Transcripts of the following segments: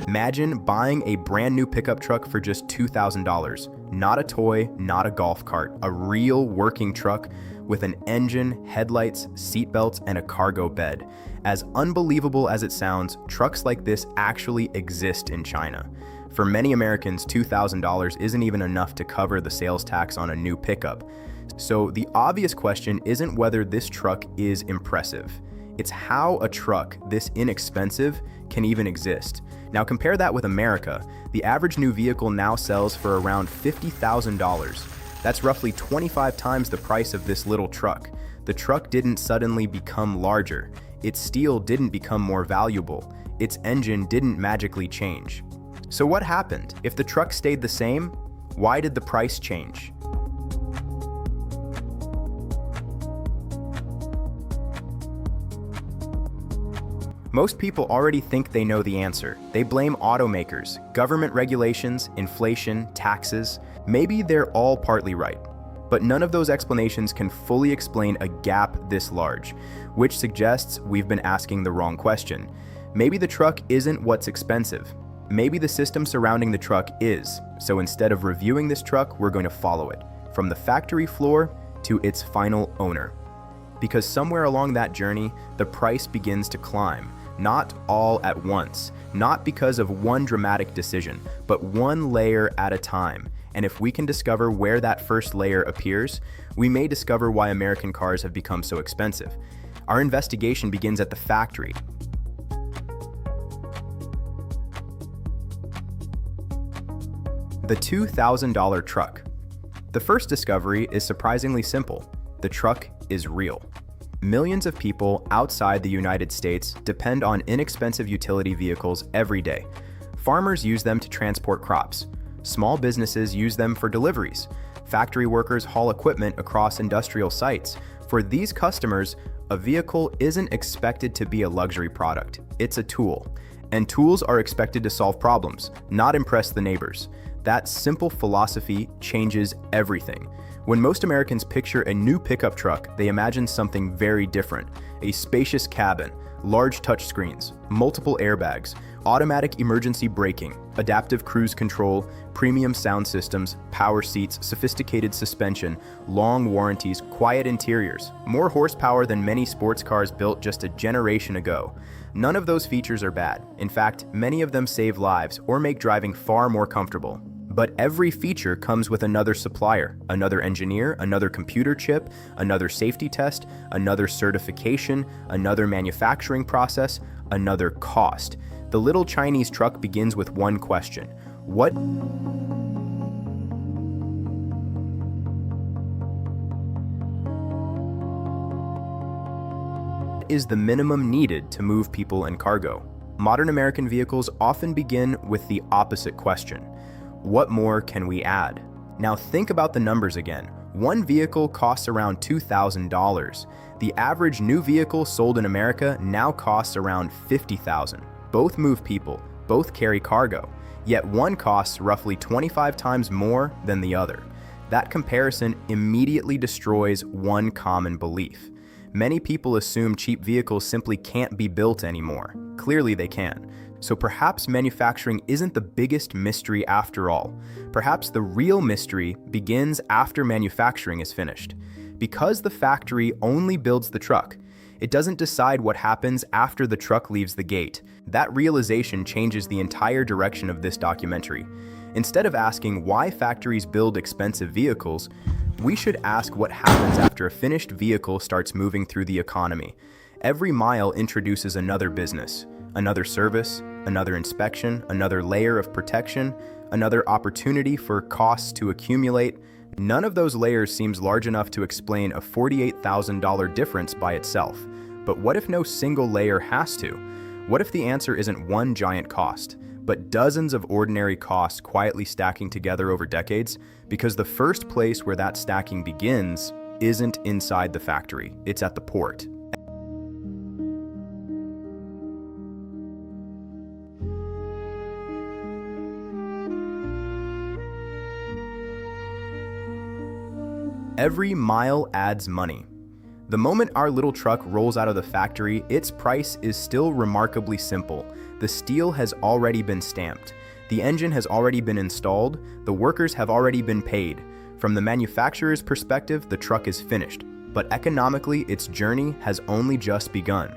Imagine buying a brand new pickup truck for just $2,000. Not a toy, not a golf cart, a real working truck with an engine, headlights, seatbelts, and a cargo bed. As unbelievable as it sounds, trucks like this actually exist in China. For many Americans, $2,000 isn't even enough to cover the sales tax on a new pickup. So the obvious question isn't whether this truck is impressive. It's how a truck this inexpensive can even exist. Now compare that with America. The average new vehicle now sells for around $50,000. That's roughly 25 times the price of this little truck. The truck didn't suddenly become larger. Its steel didn't become more valuable. Its engine didn't magically change. So what happened? If the truck stayed the same, why did the price change? Most people already think they know the answer. They blame automakers, government regulations, inflation, taxes. Maybe they're all partly right. But none of those explanations can fully explain a gap this large, which suggests we've been asking the wrong question. Maybe the truck isn't what's expensive. Maybe the system surrounding the truck is. So instead of reviewing this truck, we're going to follow it, from the factory floor to its final owner. Because somewhere along that journey, the price begins to climb. Not all at once, not because of one dramatic decision, but one layer at a time. And if we can discover where that first layer appears, we may discover why American cars have become so expensive. Our investigation begins at the factory. The $2,000 truck. The first discovery is surprisingly simple. The truck is real. Millions of people outside the United States depend on inexpensive utility vehicles every day. Farmers use them to transport crops. Small businesses use them for deliveries. Factory workers haul equipment across industrial sites. For these customers, a vehicle isn't expected to be a luxury product. It's a tool. And tools are expected to solve problems, not impress the neighbors. That simple philosophy changes everything. When most Americans picture a new pickup truck, they imagine something very different. A spacious cabin, large touchscreens, multiple airbags, automatic emergency braking, adaptive cruise control, premium sound systems, power seats, sophisticated suspension, long warranties, quiet interiors, more horsepower than many sports cars built just a generation ago. None of those features are bad. In fact, many of them save lives or make driving far more comfortable. But every feature comes with another supplier, another engineer, another computer chip, another safety test, another certification, another manufacturing process, another cost. The little Chinese truck begins with one question: what is the minimum needed to move people and cargo? Modern American vehicles often begin with the opposite question: what more can we add? Now think about the numbers again. One vehicle costs around $2,000. The average new vehicle sold in America now costs around $50,000. Both move people, both carry cargo, yet one costs roughly 25 times more than the other. That comparison immediately destroys one common belief. Many people assume cheap vehicles simply can't be built anymore. Clearly they can. So perhaps manufacturing isn't the biggest mystery after all. Perhaps the real mystery begins after manufacturing is finished. Because the factory only builds the truck, it doesn't decide what happens after the truck leaves the gate. That realization changes the entire direction of this documentary. Instead of asking why factories build expensive vehicles, we should ask what happens after a finished vehicle starts moving through the economy. Every mile introduces another business, another service, another inspection, another layer of protection, another opportunity for costs to accumulate. None of those layers seems large enough to explain a $48,000 difference by itself. But what if no single layer has to? What if the answer isn't one giant cost, but dozens of ordinary costs quietly stacking together over decades? Because the first place where that stacking begins isn't inside the factory, it's at the port. Every mile adds money. The moment our little truck rolls out of the factory, its price is still remarkably simple. The steel has already been stamped. The engine has already been installed. The workers have already been paid. From the manufacturer's perspective, the truck is finished. But economically, its journey has only just begun.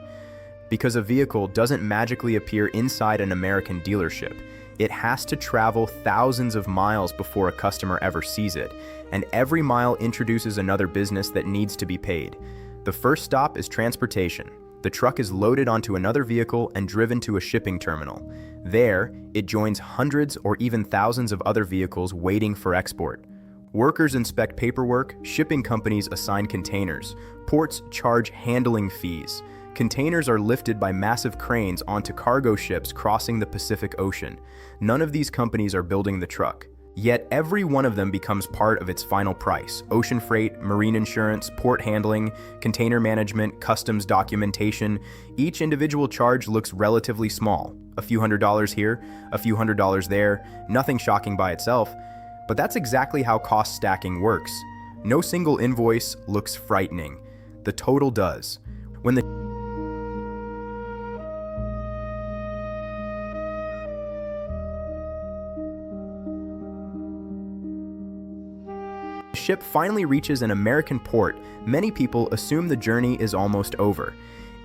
Because a vehicle doesn't magically appear inside an American dealership. It has to travel thousands of miles before a customer ever sees it, and every mile introduces another business that needs to be paid. The first stop is transportation. The truck is loaded onto another vehicle and driven to a shipping terminal. There, it joins hundreds or even thousands of other vehicles waiting for export. Workers inspect paperwork, shipping companies assign containers, ports charge handling fees. Containers are lifted by massive cranes onto cargo ships crossing the Pacific Ocean. None of these companies are building the truck. Yet every one of them becomes part of its final price: ocean freight, marine insurance, port handling, container management, customs documentation. Each individual charge looks relatively small. A few $100s here, a few $100s there, nothing shocking by itself. But that's exactly how cost stacking works. No single invoice looks frightening. The total does. When the ship finally reaches an American port, many people assume the journey is almost over.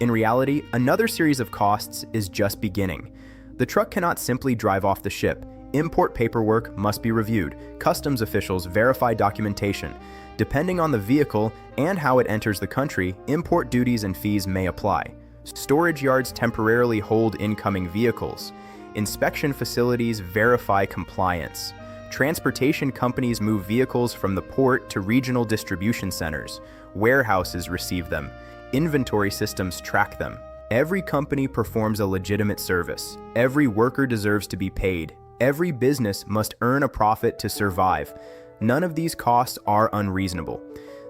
In reality, another series of costs is just beginning. The truck cannot simply drive off the ship. Import paperwork must be reviewed. Customs officials verify documentation. Depending on the vehicle and how it enters the country, import duties and fees may apply. Storage yards temporarily hold incoming vehicles. Inspection facilities verify compliance. Transportation companies move vehicles from the port to regional distribution centers. Warehouses receive them. Inventory systems track them. Every company performs a legitimate service. Every worker deserves to be paid. Every business must earn a profit to survive. None of these costs are unreasonable.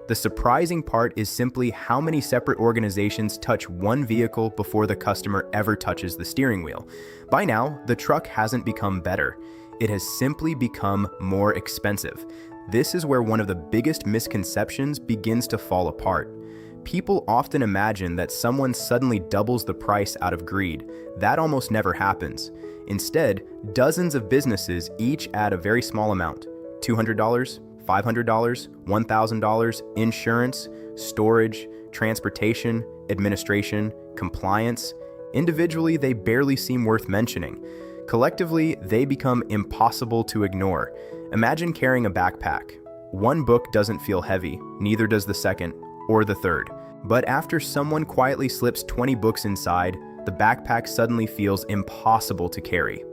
The surprising part is simply how many separate organizations touch one vehicle before the customer ever touches the steering wheel. By now, the truck hasn't become better. It has simply become more expensive. This is where one of the biggest misconceptions begins to fall apart. People often imagine that someone suddenly doubles the price out of greed. That almost never happens. Instead, dozens of businesses each add a very small amount: $200, $500, $1,000, insurance, storage, transportation, administration, compliance. Individually, they barely seem worth mentioning. Collectively, they become impossible to ignore. Imagine carrying a backpack. One book doesn't feel heavy, neither does the second or the third. But after someone quietly slips 20 books inside, the backpack suddenly feels impossible to carry.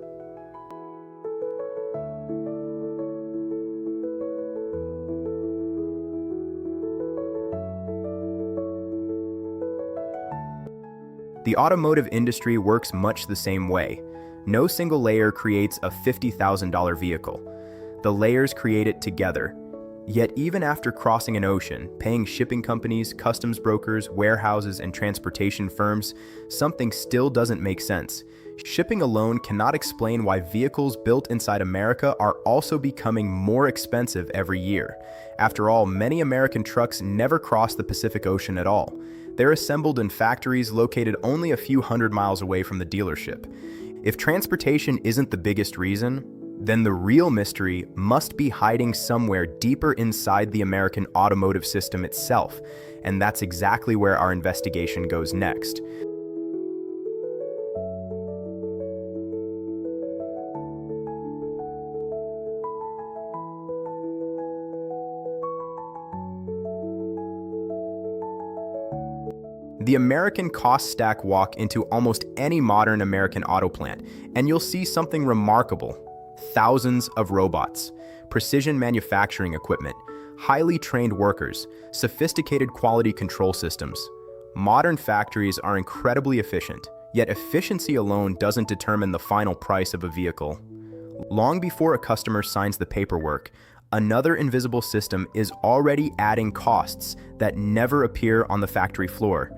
The automotive industry works much the same way. No single layer creates a $50,000 vehicle. The layers create it together. Yet even after crossing an ocean, paying shipping companies, customs brokers, warehouses, and transportation firms, something still doesn't make sense. Shipping alone cannot explain why vehicles built inside America are also becoming more expensive every year. After all, many American trucks never cross the Pacific Ocean at all. They're assembled in factories located only a few hundred miles away from the dealership. If transportation isn't the biggest reason, then the real mystery must be hiding somewhere deeper inside the American automotive system itself, and that's exactly where our investigation goes next. The American cost stack walk into almost any modern American auto plant, and you'll see something remarkable. Thousands of robots, precision manufacturing equipment, highly trained workers, sophisticated quality control systems. Modern factories are incredibly efficient, yet efficiency alone doesn't determine the final price of a vehicle. Long before a customer signs the paperwork, another invisible system is already adding costs that never appear on the factory floor.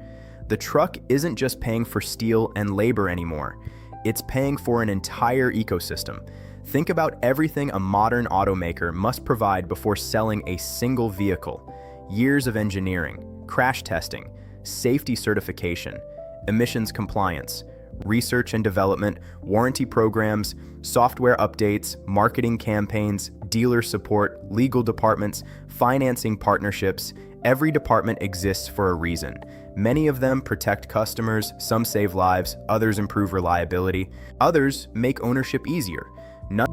The truck isn't just paying for steel and labor anymore. It's paying for an entire ecosystem. Think about everything a modern automaker must provide before selling a single vehicle. Years of engineering, crash testing, safety certification, emissions compliance, research and development, warranty programs, software updates, marketing campaigns, dealer support, legal departments, financing partnerships. Every department exists for a reason. Many of them protect customers, some save lives, others improve reliability, others make ownership easier. None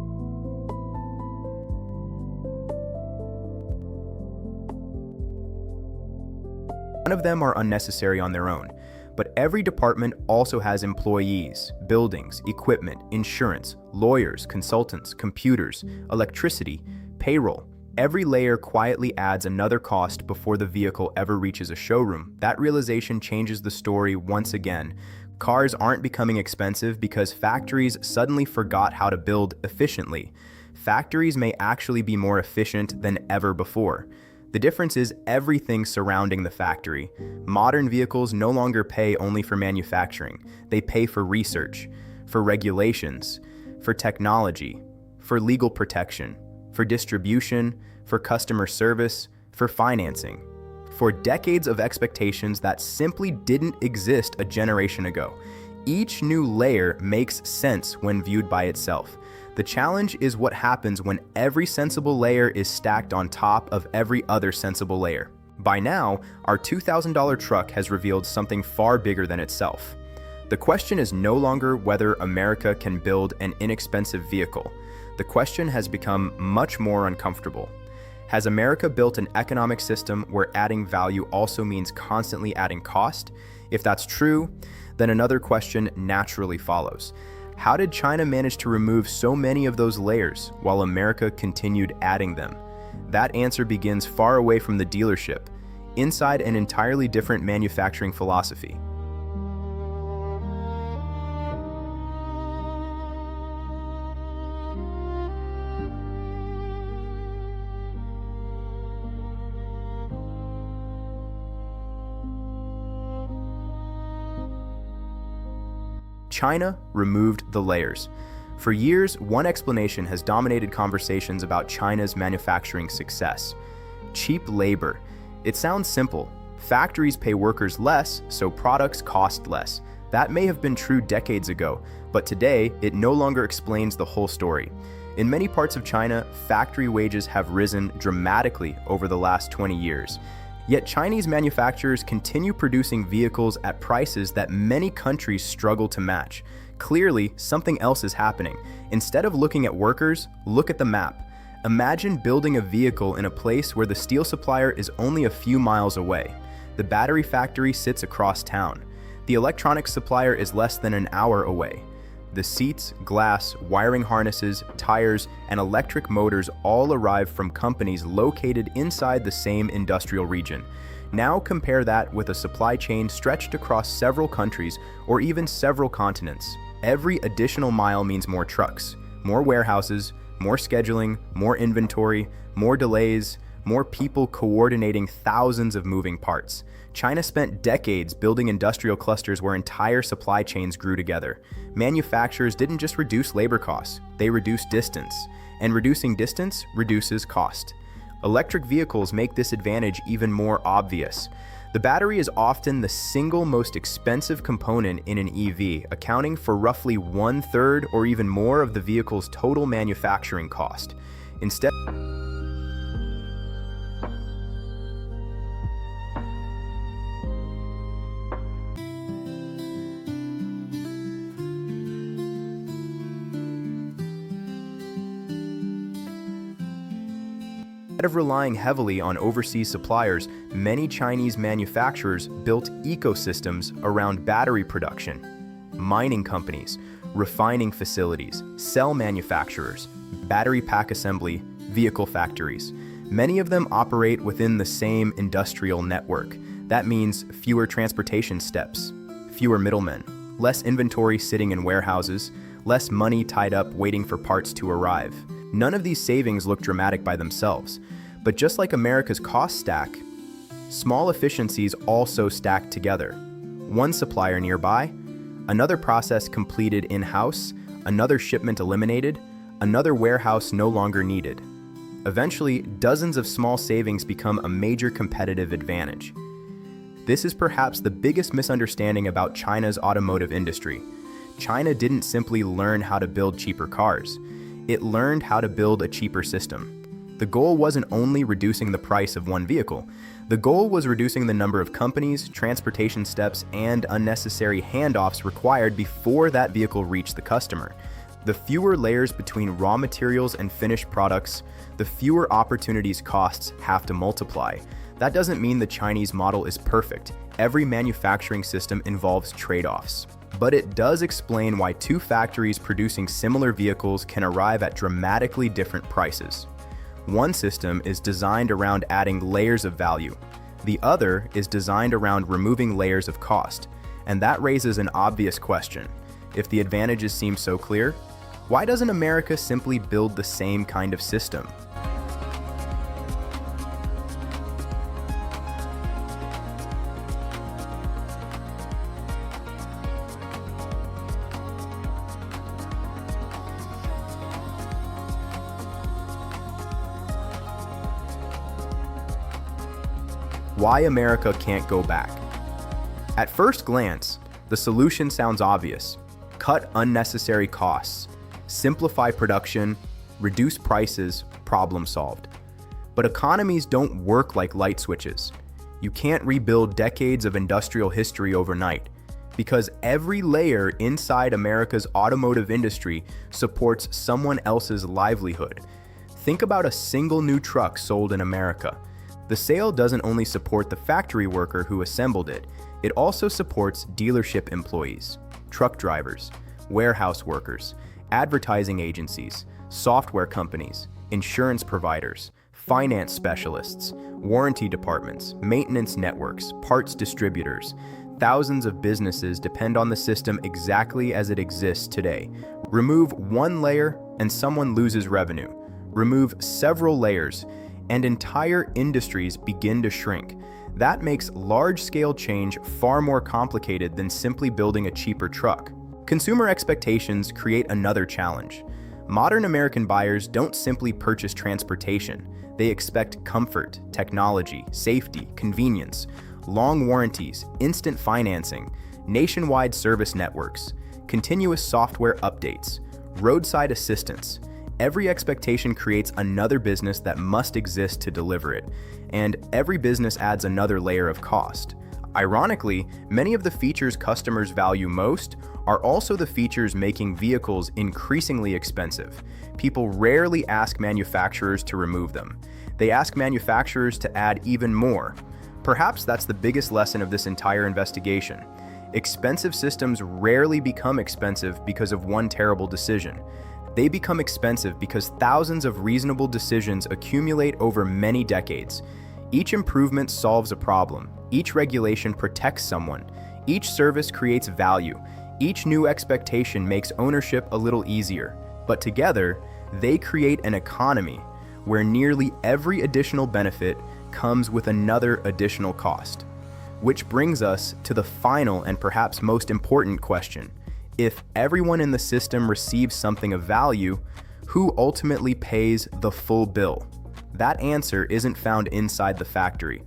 of them are unnecessary on their own. But every department also has employees, buildings, equipment, insurance, lawyers, consultants, computers, electricity, payroll. Every layer quietly adds another cost before the vehicle ever reaches a showroom. That realization changes the story once again. Cars aren't becoming expensive because factories suddenly forgot how to build efficiently. Factories may actually be more efficient than ever before. The difference is everything surrounding the factory. Modern vehicles no longer pay only for manufacturing. They pay for research, for regulations, for technology, for legal protection, for distribution, for customer service, for financing, for decades of expectations that simply didn't exist a generation ago. Each new layer makes sense when viewed by itself. The challenge is what happens when every sensible layer is stacked on top of every other sensible layer. By now, our $2,000 truck has revealed something far bigger than itself. The question is no longer whether America can build an inexpensive vehicle. The question has become much more uncomfortable. Has America built an economic system where adding value also means constantly adding cost? If that's true, then another question naturally follows. How did China manage to remove so many of those layers while America continued adding them? That answer begins far away from the dealership, inside an entirely different manufacturing philosophy. China removed the layers. For years, one explanation has dominated conversations about China's manufacturing success: cheap labor. It sounds simple. Factories pay workers less, so products cost less. That may have been true decades ago, but today it no longer explains the whole story. In many parts of China, factory wages have risen dramatically over the last 20 years. Yet Chinese manufacturers continue producing vehicles at prices that many countries struggle to match. Clearly, something else is happening. Instead of looking at workers, look at the map. Imagine building a vehicle in a place where the steel supplier is only a few miles away. The battery factory sits across town. The electronics supplier is less than an hour away. The seats, glass, wiring harnesses, tires, and electric motors all arrive from companies located inside the same industrial region. Now compare that with a supply chain stretched across several countries or even several continents. Every additional mile means more trucks, more warehouses, more scheduling, more inventory, more delays, more people coordinating thousands of moving parts. China spent decades building industrial clusters where entire supply chains grew together. Manufacturers didn't just reduce labor costs, they reduced distance. And reducing distance reduces cost. Electric vehicles make this advantage even more obvious. The battery is often the single most expensive component in an EV, accounting for roughly 1/3 or even more of the vehicle's total manufacturing cost. Instead of relying heavily on overseas suppliers, many Chinese manufacturers built ecosystems around battery production. Mining companies, refining facilities, cell manufacturers, battery pack assembly, vehicle factories. Many of them operate within the same industrial network. That means fewer transportation steps, fewer middlemen, less inventory sitting in warehouses, less money tied up waiting for parts to arrive. None of these savings look dramatic by themselves, but just like America's cost stack, small efficiencies also stack together. One supplier nearby, another process completed in-house, another shipment eliminated, another warehouse no longer needed. Eventually, dozens of small savings become a major competitive advantage. This is perhaps the biggest misunderstanding about China's automotive industry. China didn't simply learn how to build cheaper cars. It learned how to build a cheaper system. The goal wasn't only reducing the price of one vehicle. The goal was reducing the number of companies, transportation steps, and unnecessary handoffs required before that vehicle reached the customer. The fewer layers between raw materials and finished products, the fewer opportunities costs have to multiply. That doesn't mean the Chinese model is perfect. Every manufacturing system involves trade-offs. But it does explain why two factories producing similar vehicles can arrive at dramatically different prices. One system is designed around adding layers of value. The other is designed around removing layers of cost. And that raises an obvious question. If the advantages seem so clear, why doesn't America simply build the same kind of system? Why America can't go back. At first glance, the solution sounds obvious. Cut unnecessary costs, simplify production, reduce prices, problem solved. But economies don't work like light switches. You can't rebuild decades of industrial history overnight, because every layer inside America's automotive industry supports someone else's livelihood. Think about a single new truck sold in America. The sale doesn't only support the factory worker who assembled it, it also supports dealership employees, truck drivers, warehouse workers, advertising agencies, software companies, insurance providers, finance specialists, warranty departments, maintenance networks, parts distributors. Thousands of businesses depend on the system exactly as it exists today. Remove one layer and someone loses revenue. Remove several layers and entire industries begin to shrink. That makes large-scale change far more complicated than simply building a cheaper truck. Consumer expectations create another challenge. Modern American buyers don't simply purchase transportation. They expect comfort, technology, safety, convenience, long warranties, instant financing, nationwide service networks, continuous software updates, roadside assistance. Every expectation creates another business that must exist to deliver it, and every business adds another layer of cost. Ironically, many of the features customers value most are also the features making vehicles increasingly expensive. People rarely ask manufacturers to remove them. They ask manufacturers to add even more. Perhaps that's the biggest lesson of this entire investigation. Expensive systems rarely become expensive because of one terrible decision. They become expensive because thousands of reasonable decisions accumulate over many decades. Each improvement solves a problem. Each regulation protects someone. Each service creates value. Each new expectation makes ownership a little easier. But together, they create an economy where nearly every additional benefit comes with another additional cost. Which brings us to the final and perhaps most important question. If everyone in the system receives something of value, who ultimately pays the full bill? That answer isn't found inside the factory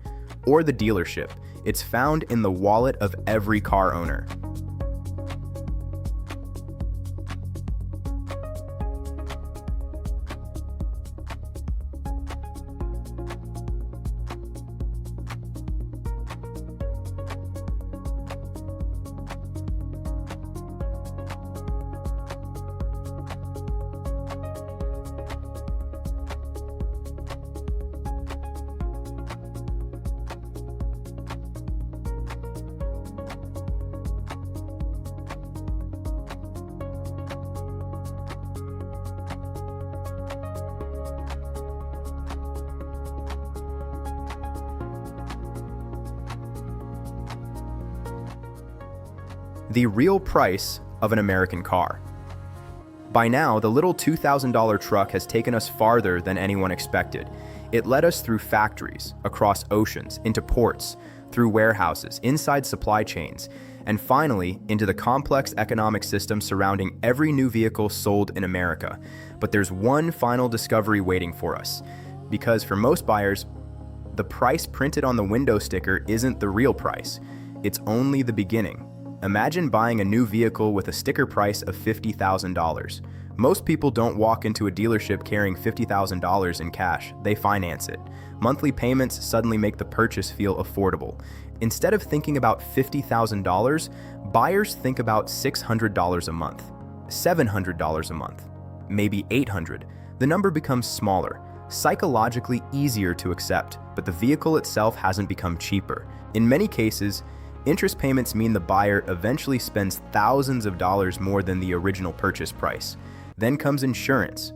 or the dealership. It's found in the wallet of every car owner. The real price of an American car. By now, the little $2,000 truck has taken us farther than anyone expected. It led us through factories, across oceans, into ports, through warehouses, inside supply chains, and finally into the complex economic system surrounding every new vehicle sold in America. But there's one final discovery waiting for us, because for most buyers, The price printed on the window sticker isn't the real price. It's only the beginning. Imagine buying a new vehicle with a sticker price of $50,000. Most people don't walk into a dealership carrying $50,000 in cash. They finance it. Monthly payments suddenly make the purchase feel affordable. Instead of thinking about $50,000, buyers think about $600 a month, $700 a month, maybe $800. The number becomes smaller, psychologically easier to accept, but the vehicle itself hasn't become cheaper. In many cases, interest payments mean the buyer eventually spends thousands of dollars more than the original purchase price. Then comes insurance.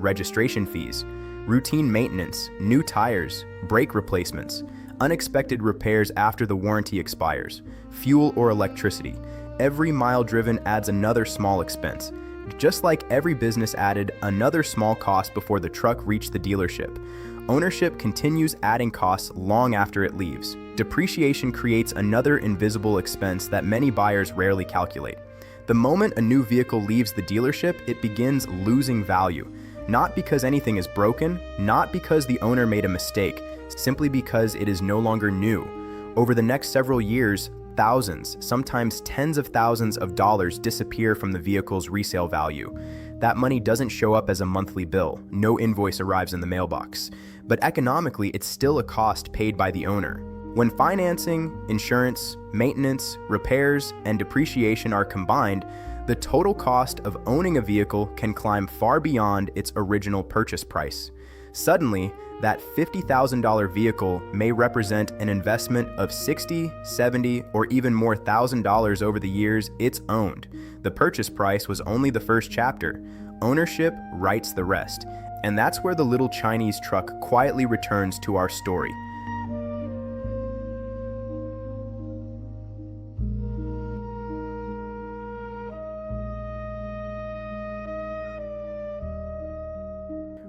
Registration fees, routine maintenance, new tires, brake replacements, unexpected repairs after the warranty expires, fuel or electricity. Every mile driven adds another small expense. Just like every business added another small cost before the truck reached the dealership, ownership continues adding costs long after it leaves. Depreciation creates another invisible expense that many buyers rarely calculate. The moment a new vehicle leaves the dealership, it begins losing value. Not because anything is broken, not because the owner made a mistake, simply because it is no longer new. Over the next several years, thousands, sometimes tens of thousands of dollars disappear from the vehicle's resale value. That money doesn't show up as a monthly bill. No invoice arrives in the mailbox. But economically, it's still a cost paid by the owner. When financing, insurance, maintenance, repairs, and depreciation are combined, the total cost of owning a vehicle can climb far beyond its original purchase price. Suddenly, that $50,000 vehicle may represent an investment of $60, $70, or even more $1,000 over the years it's owned. The purchase price was only the first chapter. Ownership writes the rest. And that's where the little Chinese truck quietly returns to our story.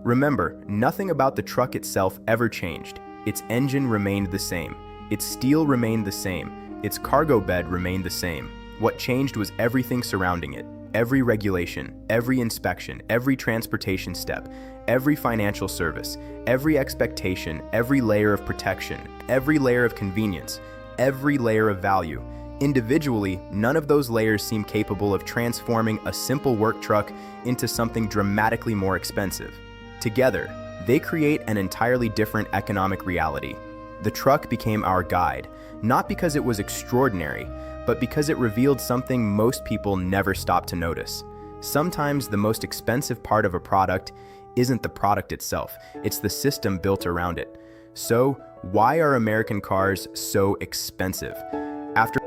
Remember, nothing about the truck itself ever changed. Its engine remained the same. Its steel remained the same. Its cargo bed remained the same. What changed was everything surrounding it. Every regulation, every inspection, every transportation step, every financial service, every expectation, every layer of protection, every layer of convenience, every layer of value. Individually, none of those layers seem capable of transforming a simple work truck into something dramatically more expensive. Together, they create an entirely different economic reality. The truck became our guide, not because it was extraordinary, but because it revealed something most people never stop to notice. Sometimes the most expensive part of a product isn't the product itself, it's the system built around it. So, why are American cars so expensive? After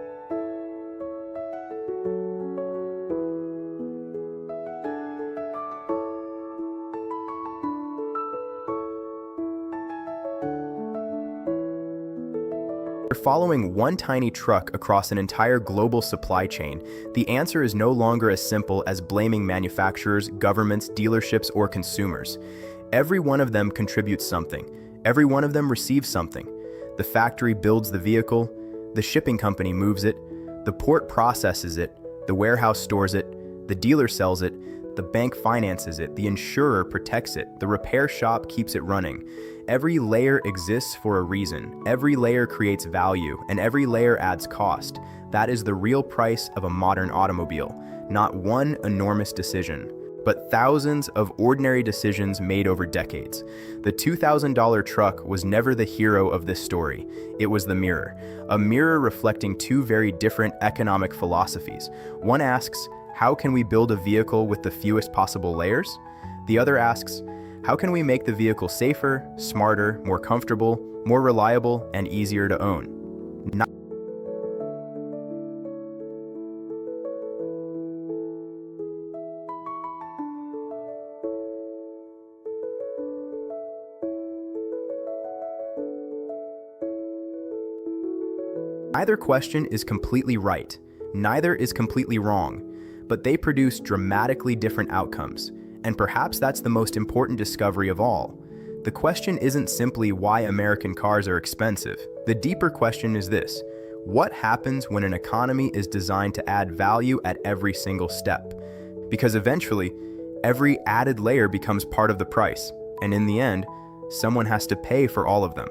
following one tiny truck across an entire global supply chain, the answer is no longer as simple as blaming manufacturers, governments, dealerships, or consumers. Every one of them contributes something. Every one of them receives something. The factory builds the vehicle, the shipping company moves it, the port processes it, the warehouse stores it, the dealer sells it, the bank finances it, the insurer protects it, the repair shop keeps it running. Every layer exists for a reason. Every layer creates value, and every layer adds cost. That is the real price of a modern automobile. Not one enormous decision, but thousands of ordinary decisions made over decades. The $2,000 truck was never the hero of this story. It was the mirror. A mirror reflecting two very different economic philosophies. One asks, how can we build a vehicle with the fewest possible layers? The other asks, how can we make the vehicle safer, smarter, more comfortable, more reliable, and easier to own? Neither question is completely right. Neither is completely wrong, but they produce dramatically different outcomes. And perhaps that's the most important discovery of all. The question isn't simply why American cars are expensive. The deeper question is this: what happens when an economy is designed to add value at every single step? because eventually, every added layer becomes part of the price, and in the end, someone has to pay for all of them.